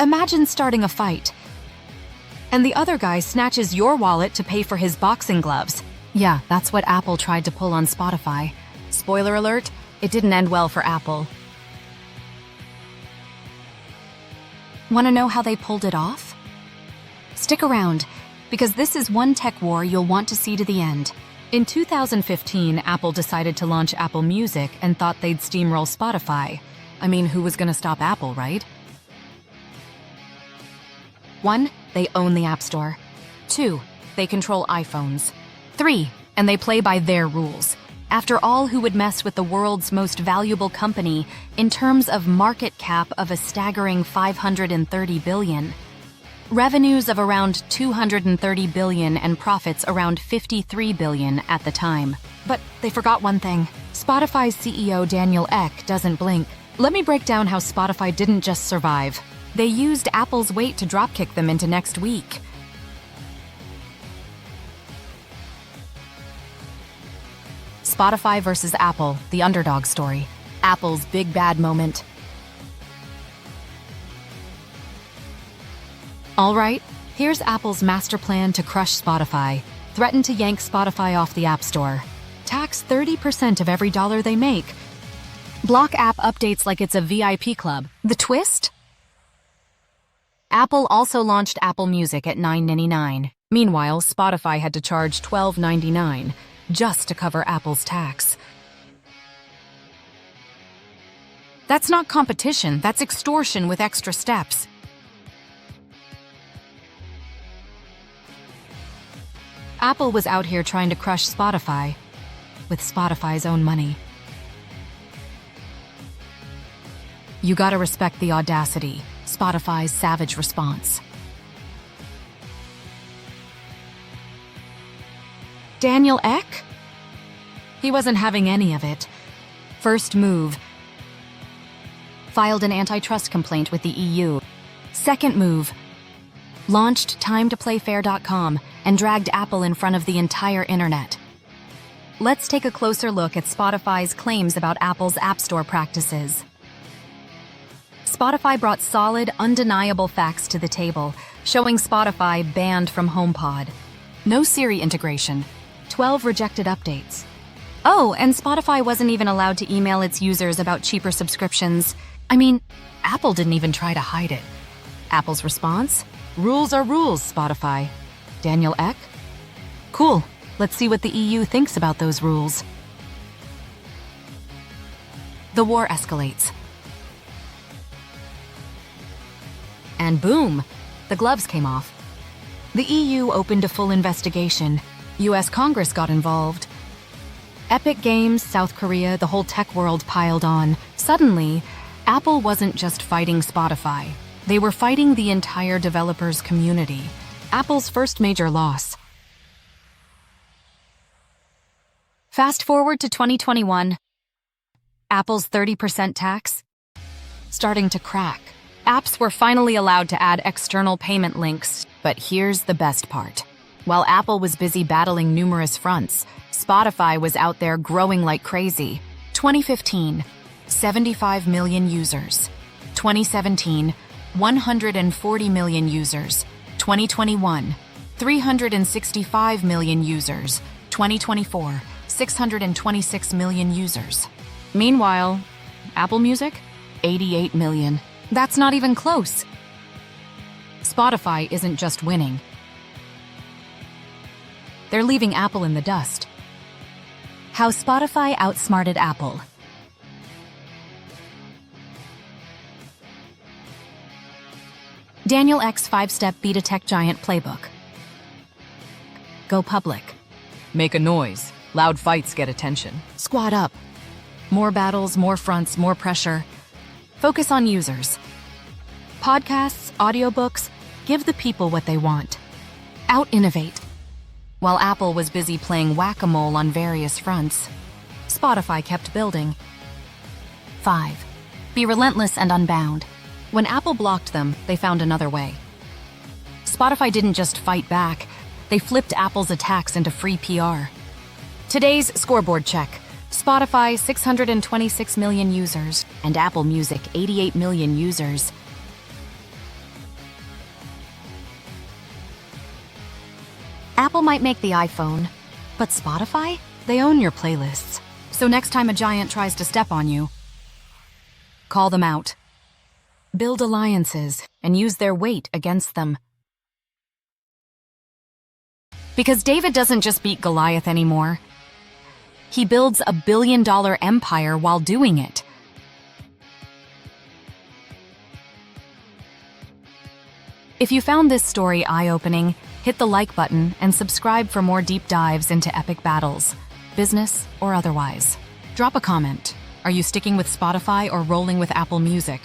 Imagine starting a fight, and the other guy snatches your wallet to pay for his boxing gloves. Yeah, that's what Apple tried to pull on Spotify. Spoiler alert, it didn't end well for Apple. Want to know how they pulled it off? Stick around, because this is one tech war you'll want to see to the end. In 2015, Apple decided to launch Apple Music and thought they'd steamroll Spotify. I mean, who was gonna stop Apple, right? 1, they own the App Store. 2, they control iPhones. 3, and they play by their rules. After all, who would mess with the world's most valuable company in terms of market cap of a staggering $530 billion? Revenues of around $230 billion and profits around $53 billion at the time. But they forgot one thing. Spotify's CEO Daniel Ek doesn't blink. Let me break down how Spotify didn't just survive. They used Apple's weight to dropkick them into next week. Spotify versus Apple, the underdog story. Apple's big bad moment. All right, here's Apple's master plan to crush Spotify. Threaten to yank Spotify off the App Store. Tax 30% of every dollar they make. Block app updates like it's a VIP club. The twist? Apple also launched Apple Music at $9.99. Meanwhile, Spotify had to charge $12.99 just to cover Apple's tax. That's not competition, that's extortion with extra steps. Apple was out here trying to crush Spotify with Spotify's own money. You gotta respect the audacity, Spotify's savage response. Daniel Ek? He wasn't having any of it. First move, filed an antitrust complaint with the EU. Second move, launched timetoplayfair.com and dragged Apple in front of the entire internet. Let's take a closer look at Spotify's claims about Apple's App Store practices. Spotify brought solid, undeniable facts to the table, showing Spotify banned from HomePod. No Siri integration. 12 rejected updates. Oh, and Spotify wasn't even allowed to email its users about cheaper subscriptions. I mean, Apple didn't even try to hide it. Apple's response? Rules are rules, Spotify. Daniel Ek? Cool. Let's see what the EU thinks about those rules. The war escalates. And boom, the gloves came off. The EU opened a full investigation. US Congress got involved. Epic Games, South Korea, the whole tech world piled on. Suddenly, Apple wasn't just fighting Spotify. They were fighting the entire developers community. Apple's first major loss. Fast forward to 2021. Apple's 30% tax starting to crack. Apps were finally allowed to add external payment links, but here's the best part. While Apple was busy battling numerous fronts, Spotify was out there growing like crazy. 2015, 75 million users. 2017, 140 million users. 2021, 365 million users. 2024, 626 million users. Meanwhile, Apple Music, 88 million. That's not even close. Spotify isn't just winning. They're leaving Apple in the dust. How Spotify outsmarted Apple. Daniel Ek's 5-step beta tech giant playbook. Go public. Make a noise. Loud fights get attention. Squad up. More battles, more fronts, more pressure. Focus on users. Podcasts, audiobooks, give the people what they want. Out-innovate. While Apple was busy playing whack-a-mole on various fronts, Spotify kept building. 5. Be relentless and unbound. When Apple blocked them, they found another way. Spotify didn't just fight back, they flipped Apple's attacks into free PR. Today's scoreboard check. Spotify, 626 million users, and Apple Music, 88 million users. Apple might make the iPhone, but Spotify? They own your playlists. So next time a giant tries to step on you, call them out. Build alliances and use their weight against them. Because David doesn't just beat Goliath anymore. He builds a billion-dollar empire while doing it. If you found this story eye-opening, hit the like button and subscribe for more deep dives into epic battles, business or otherwise. Drop a comment. Are you sticking with Spotify or rolling with Apple Music?